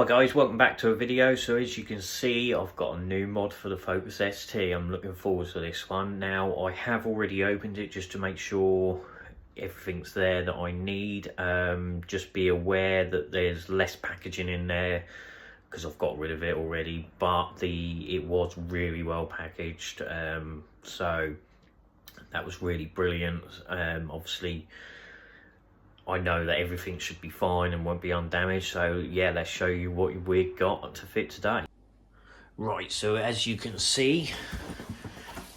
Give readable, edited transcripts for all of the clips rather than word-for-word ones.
Hi guys, welcome back to a video. So as you can see, I've got a new mod for the Focus ST. I'm looking forward to this one. Now I have already opened it just to make sure everything's there that I need. Just be aware that there's less packaging in there because I've got rid of it already, but it was really well packaged. So that was really brilliant. Obviously I know that everything should be fine and won't be undamaged, so yeah, let's show you what we've got to fit today. Right, so as you can see,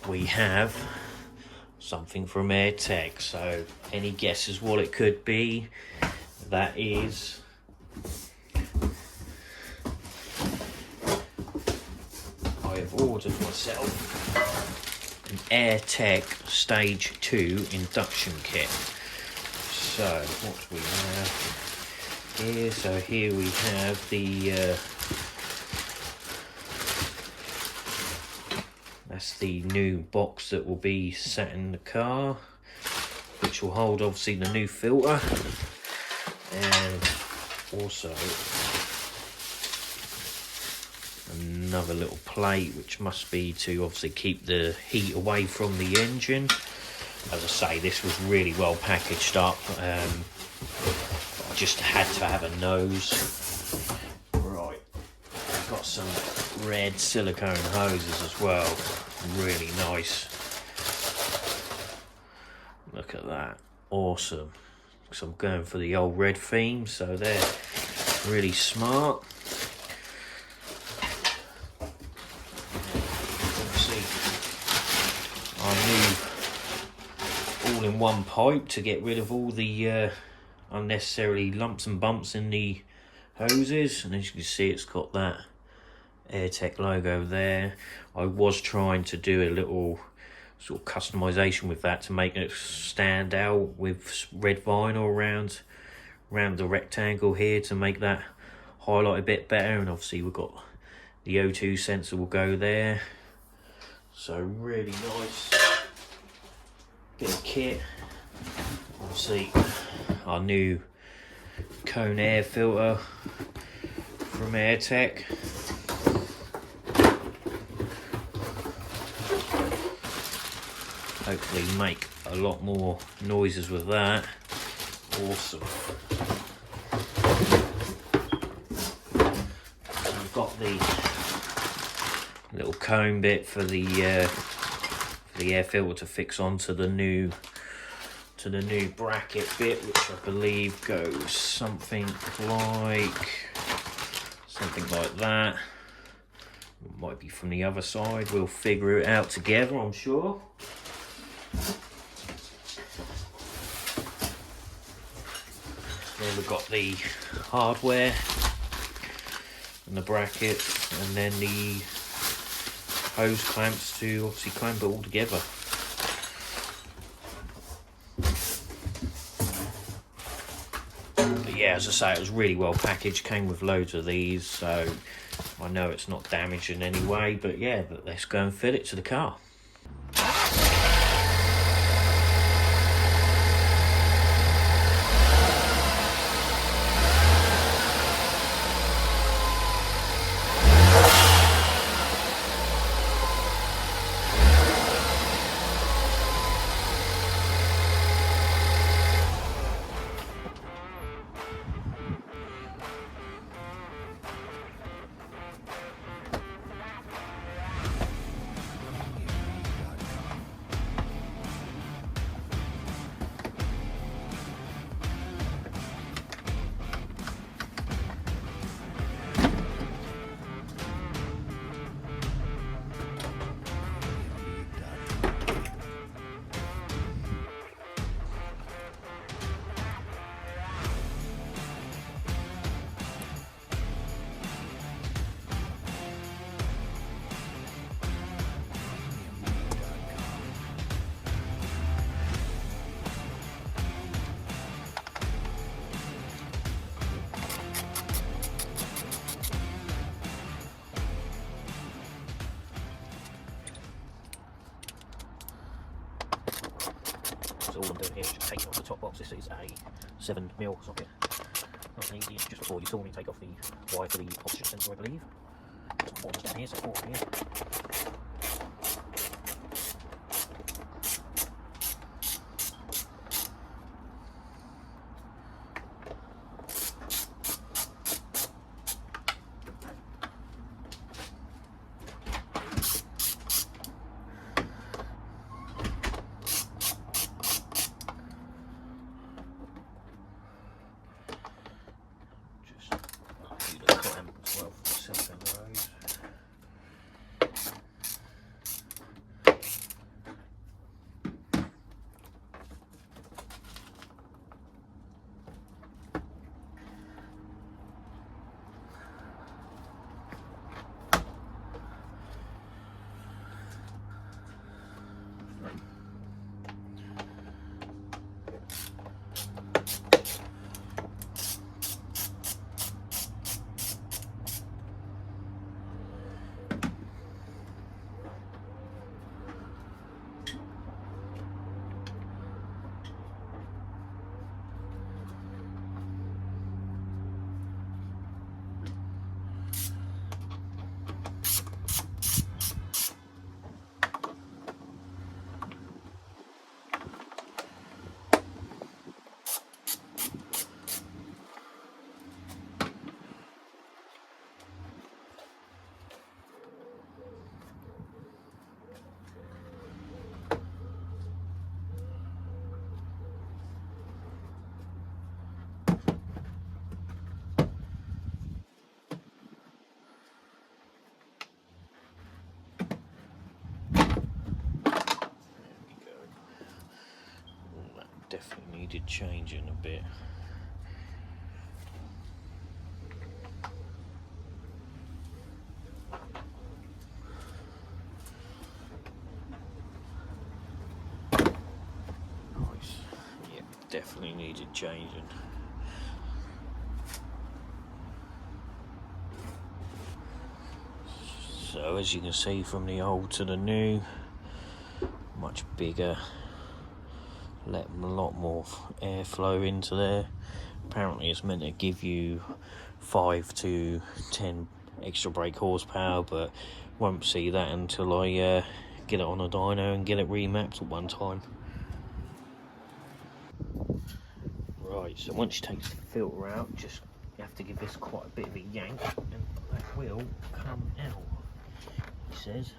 we have something from AirTec. So any guesses what it could be? That is I have ordered myself an AirTec Stage 2 induction kit. So what we have here, so here we have that's the new box that will be sat in the car, which will hold obviously the new filter, and also another little plate which must be to obviously keep the heat away from the engine. As I say, this was really well packaged up. I just had to have a nose. Right, I've got some red silicone hoses as well. Really nice. Look at that, awesome. So I'm going for the old red theme, so they're really smart. Obviously, I knew all in one pipe to get rid of all the unnecessary lumps and bumps in the hoses, and as you can see, it's got that AirTec logo there. I was trying to do a little sort of customization with that to make it stand out with red vinyl around the rectangle here to make that highlight a bit better, and obviously we've got the O2 sensor will go there. So really nice bit of kit. Obviously our new cone air filter from AirTec. Hopefully make a lot more noises with that. Awesome. I've got the little cone bit for the air filter to fix onto the new bracket bit, which I believe goes something like that. It might be from the other side. We'll figure it out together, I'm sure. Then we've got the hardware and the bracket, and then the hose clamps to obviously clamp it all together. But yeah, as I say, it was really well packaged, came with loads of these, so I know it's not damaged in any way, but yeah, let's go and fit it to the car. So all I'm doing here is just taking off the top box. This is a 7mm socket. nice and easy. Just before you saw me take off the wire for the oxygen sensor, I believe. Four down here, so 4 here. Definitely needed changing a bit. Nice. Yeah, definitely needed changing. So as you can see from the old to the new, much bigger. Let a lot more airflow into there. Apparently it's meant to give you 5 to 10 extra brake horsepower, but won't see that until I get it on a dyno and get it remapped at one time. Right, so once you take the filter out, just you have to give this quite a bit of a yank and that will come out, he says.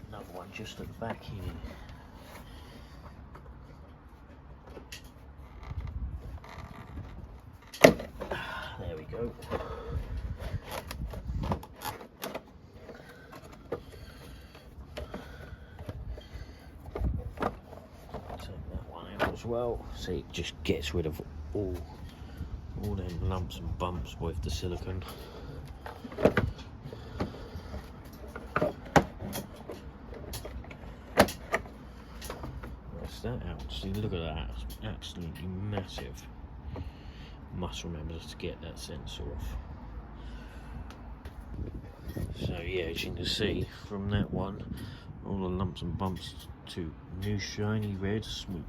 Another one just at the back here. There we go. Take that one out as well. See, it just gets rid of all them lumps and bumps with the silicone. That's that out. See, look at that. It's absolutely massive. Must remember to get that sensor off. So yeah, as you can see from that one, all the lumps and bumps to new shiny red smooth.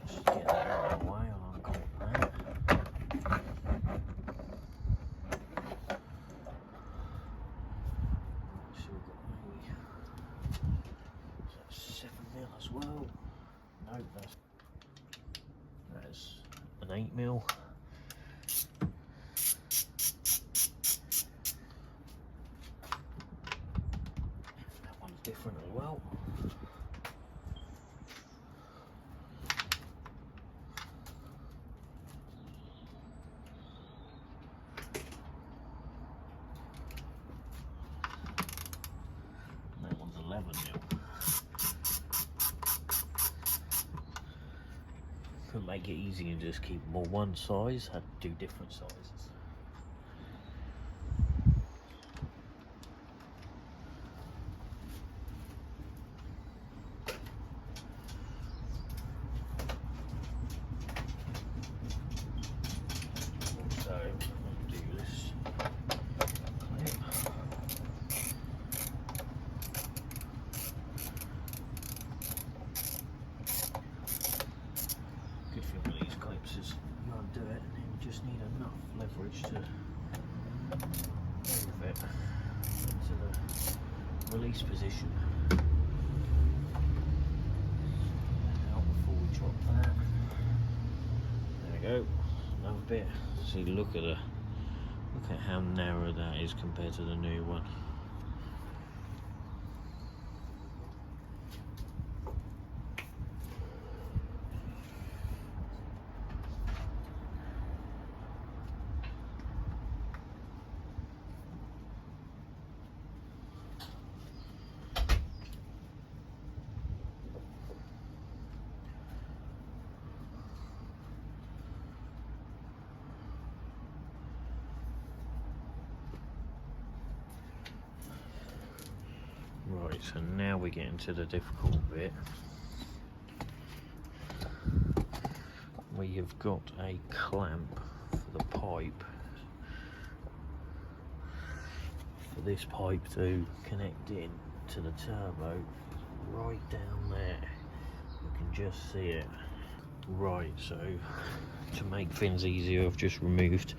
Just get that out of the way, I'll unclip that. So we've got that's 7mm as well. No, that's an 8mm. That one's different as well. That one's 11mm. Could make it easy and just keep them all one size, had to do different sizes. release position. Out before we drop that. There we go. Another bit. See, look at how narrow that is compared to the new one. Right, so now we get into the difficult bit. We have got a clamp for the pipe, for this pipe to connect in to the turbo, right down there. You can just see it. Right, so to make things easier, I've just removed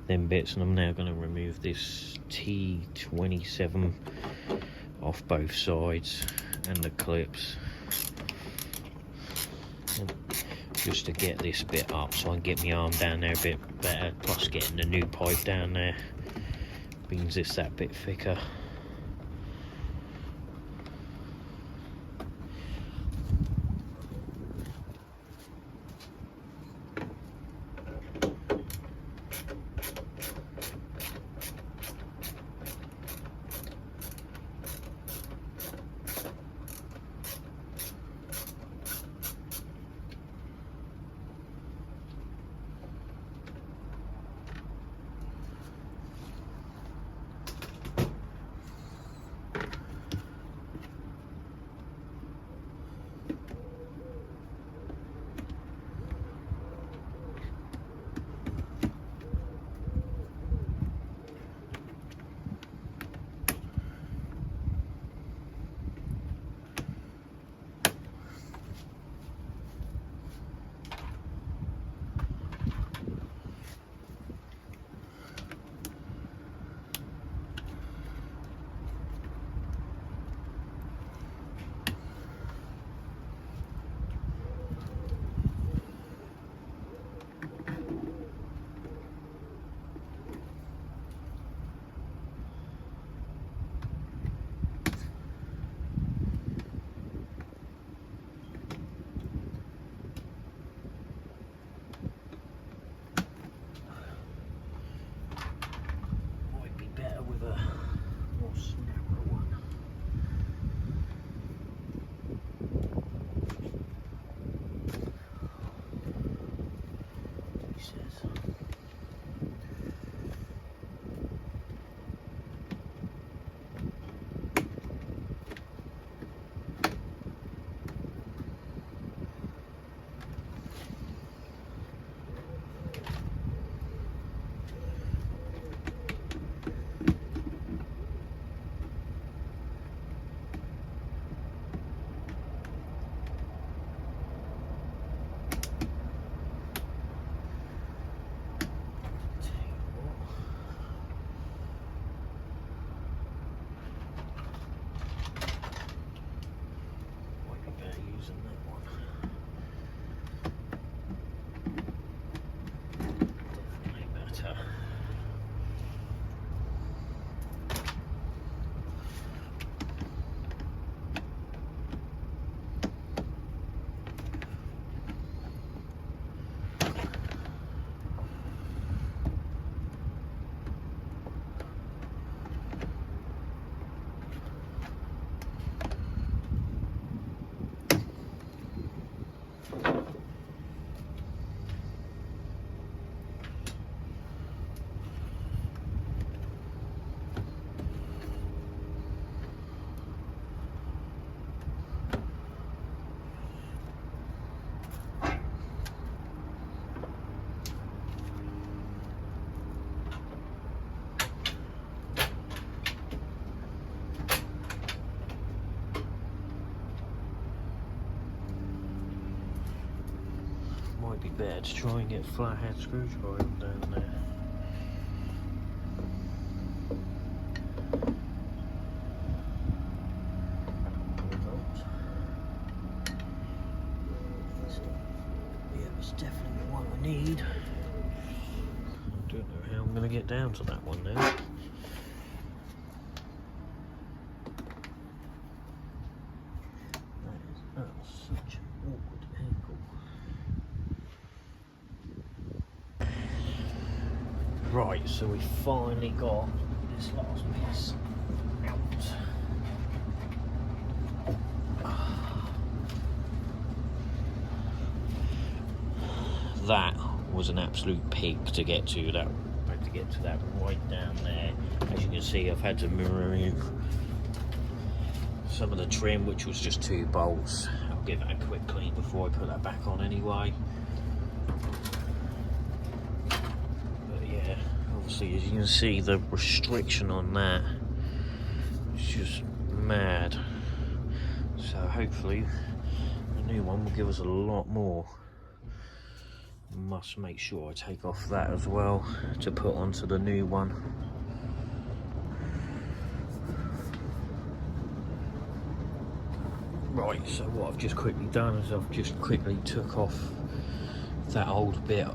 them bits, and I'm now going to remove this T27 off both sides and the clips, and just to get this bit up so I can get my arm down there a bit better, plus getting the new pipe down there means it's that bit thicker. Be better to try and get a flathead screwdriver down there. That's definitely the one I need. I don't know how I'm going to get down to that one now. That is such an awkward angle. Right, so we finally got this last piece out. That was an absolute pig to get to. That I had to get to that right down there. As you can see, I've had to remove some of the trim, which was just 2 bolts. I'll give it a quick clean before I put that back on anyway. But yeah, obviously as you can see, the restriction on that is just mad. So hopefully the new one will give us a lot more. Must make sure I take off that as well to put onto the new one. Right, so what I've just quickly done is I've just quickly took off that old bit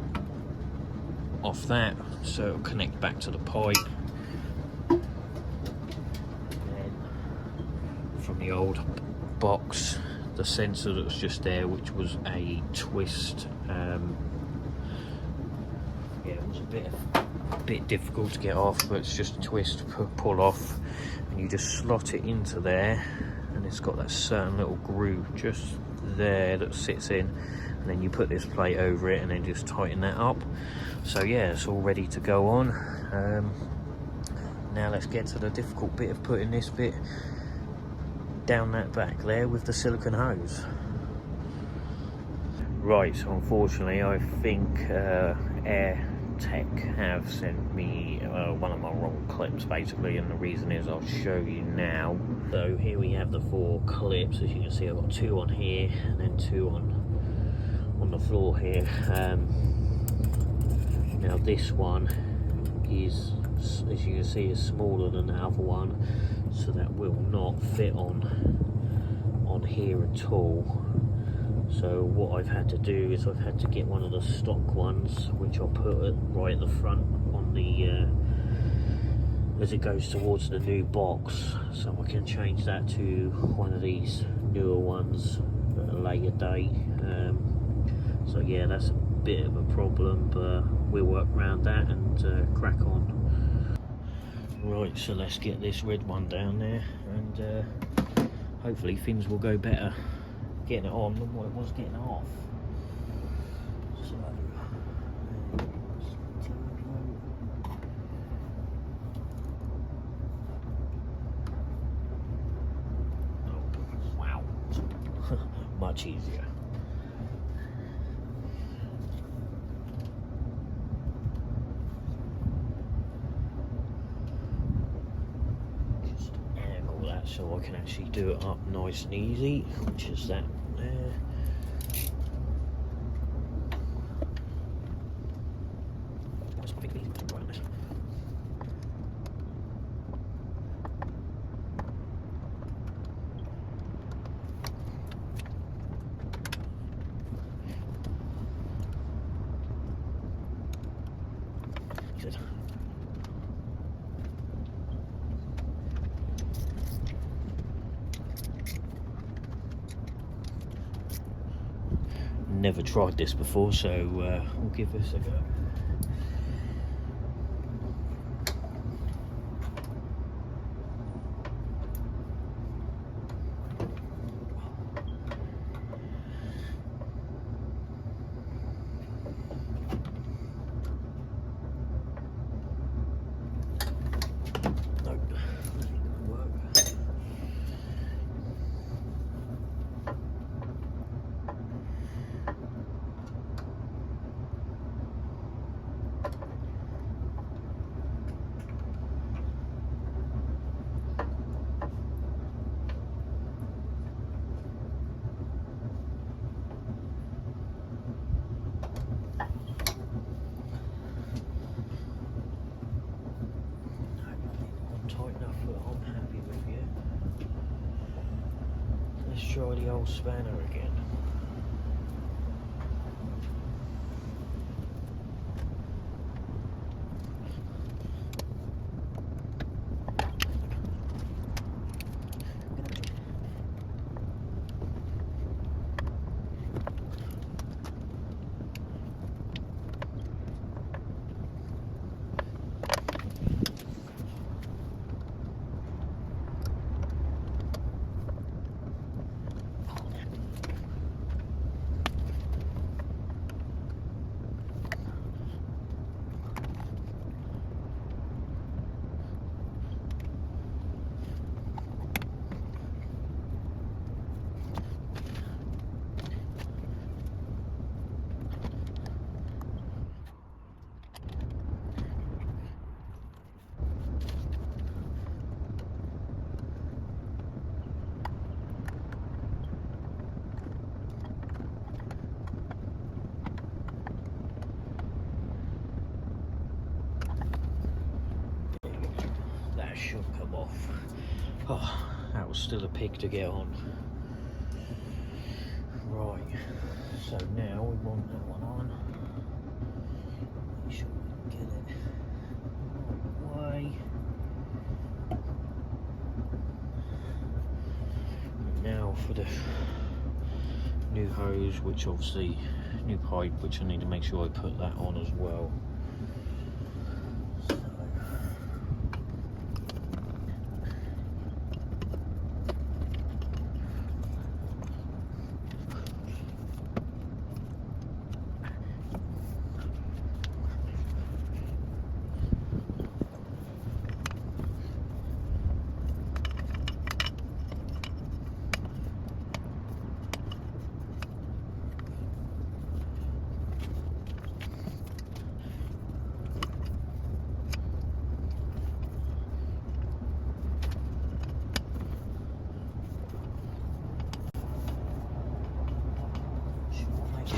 off that so it'll connect back to the pipe. And then from the old box, the sensor that was just there, which was a twist, yeah, it was a bit difficult to get off, but it's just a twist, pull off, and you just slot it into there, and it's got that certain little groove just there that sits in, and then you put this plate over it and then just tighten that up. So yeah, it's all ready to go on. Now let's get to the difficult bit of putting this bit down that back there with the silicone hose. Right, so unfortunately I think AirTec have sent me one of my wrong clips basically, and the reason is I'll show you now. So here we have the 4 clips. As you can see, I've got 2 on here and then 2 on the floor here. Now this one is, as you can see, is smaller than the other one, so that will not fit on here at all. So what I've had to do is I've had to get one of the stock ones, which I'll put right at the front on the as it goes towards the new box, so I can change that to one of these newer ones at a later date. So yeah, that's a bit of a problem, but we'll work around that and crack on. Right, so let's get this red one down there, and hopefully things will go better getting it on than what it was getting it off. So oh, wow. Much easier. Just angle that so I can actually do it up nice and easy, which is that there. Never tried this before, so we'll give this a go. Try the old spanner again. off. Oh, that was still a pig to get on. Right, so now we want that one on. Make sure we can get it the right way. And now for the new hose, which obviously, new pipe, which I need to make sure I put that on as well.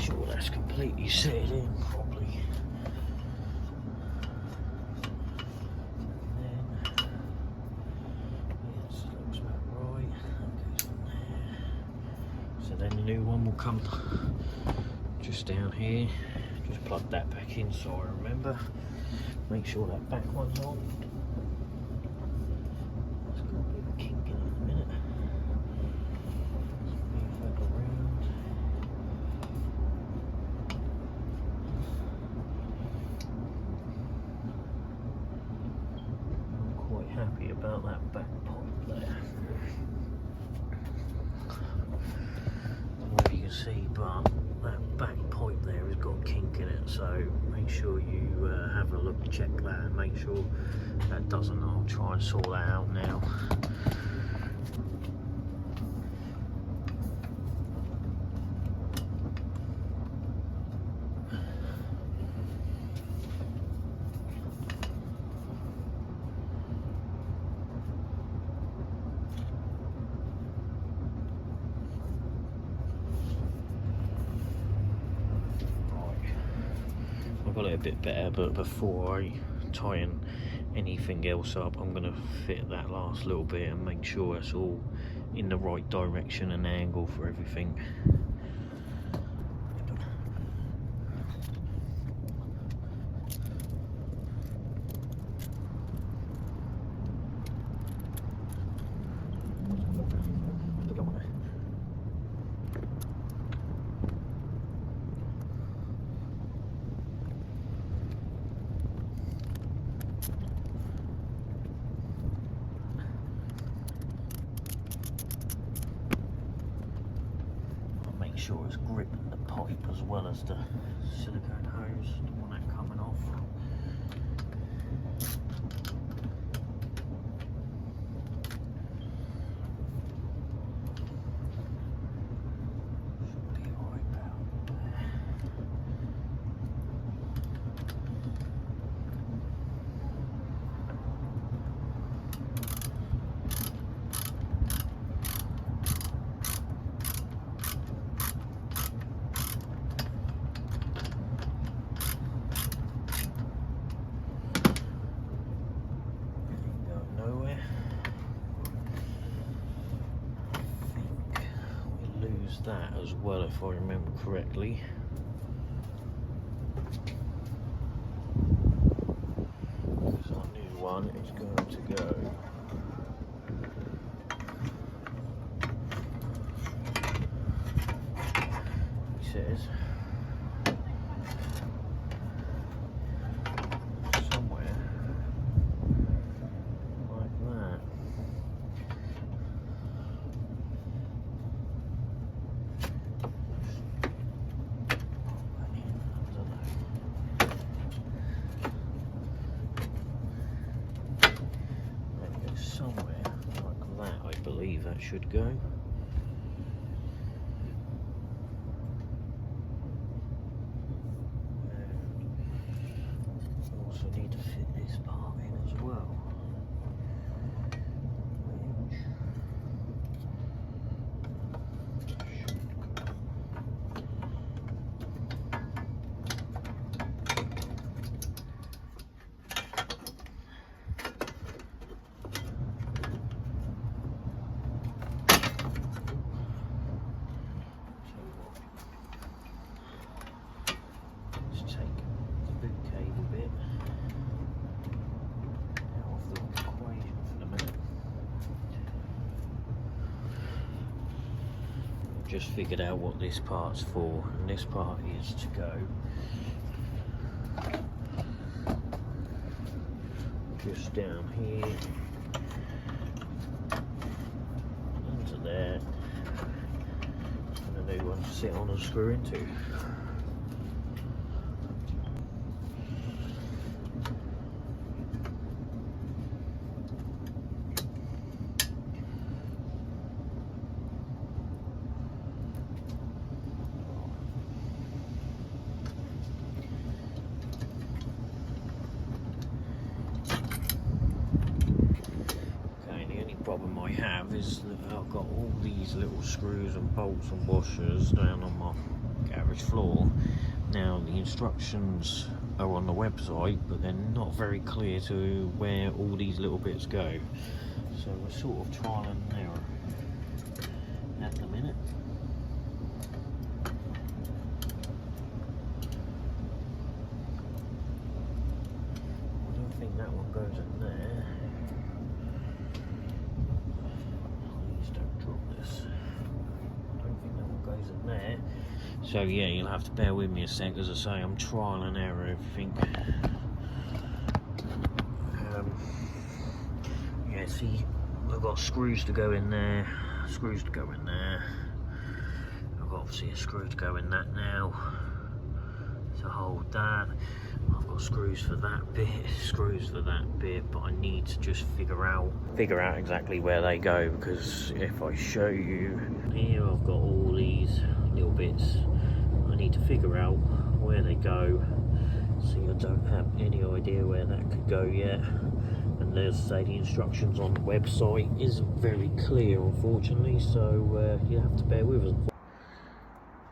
Sure that's completely set in properly. And then, yes, looks about right. That goes on there. So then the new one will come just down here. Just plug that back in so I remember. Make sure that back one's on. It's got a bit of a kink in it in a minute. Move that around. Happy about that back pipe there. I don't know if you can see, but that back pipe there has got a kink in it, so make sure you have a look, check that and make sure that doesn't. I'll try and sort that out now. Got it a bit better, but before I tighten anything else up, I'm going to fit that last little bit and make sure it's all in the right direction and angle for everything. Sure it's gripping the pipe as well as the silicone hose. Don't want that coming off. Should be alright about there. That as well, if I remember correctly. Because our new one is going to go he says somewhere like that. That should go. And also need to fit this part in as well. Which should go. just figured out what this part's for, and this part is to go just down here into there, and a new one to sit on and screw into. Problem I have is that I've got all these little screws and bolts and washers down on my garage floor. Now the instructions are on the website, but they're not very clear to where all these little bits go, so we're sort of trial and error at the minute. I don't think that one goes in there. There, so yeah, you'll have to bear with me a sec. As I say, I'm trial and error everything. Yeah, see, I've got screws to go in there, screws to go in there. I've got obviously a screw to go in that now to hold that. I've got screws for that bit, screws for that bit, but I need to just figure out exactly where they go, because if I show you here, I've got all these little bits. I need to figure out where they go. See, I don't have any idea where that could go yet, and as I say, the instructions on the website isn't very clear, unfortunately, so you have to bear with us.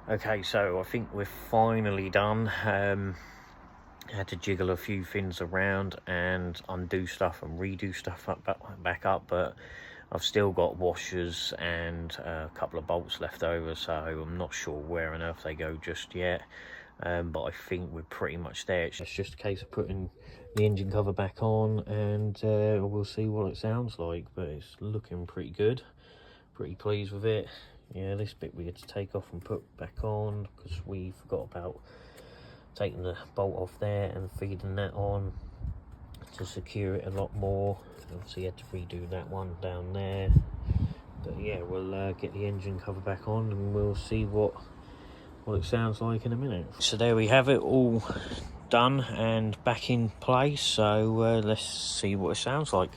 Okay, so I think we're finally done. I had to jiggle a few things around and undo stuff and redo stuff back up, but I've still got washers and a couple of bolts left over, so I'm not sure where on earth they go just yet, but I think we're pretty much there. It's just a case of putting the engine cover back on, and we'll see what it sounds like, but it's looking pretty good. Pretty pleased with it. Yeah, this bit we had to take off and put back on because we forgot about taking the bolt off there and feeding that on to secure it a lot more. Obviously had to redo that one down there, but yeah, we'll get the engine cover back on and we'll see what it sounds like in a minute. So there we have it, all done and back in place, so let's see what it sounds like.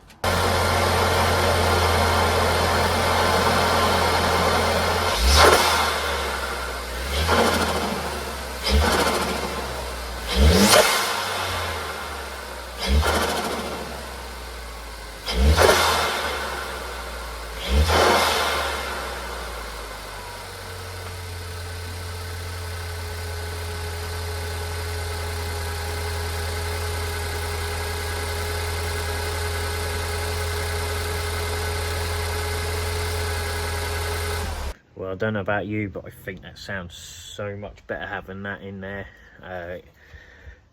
Well, I don't know about you, but I think that sounds so much better having that in there.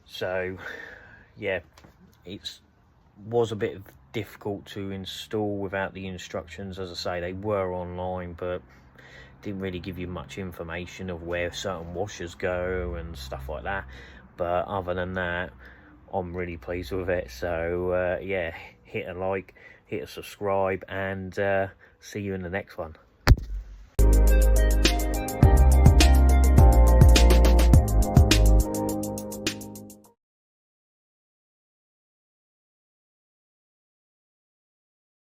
So yeah, it was a bit difficult to install without the instructions. As I say, they were online, but didn't really give you much information of where certain washers go and stuff like that. But other than that, I'm really pleased with it. So yeah, hit a like, hit a subscribe, and see you in the next one.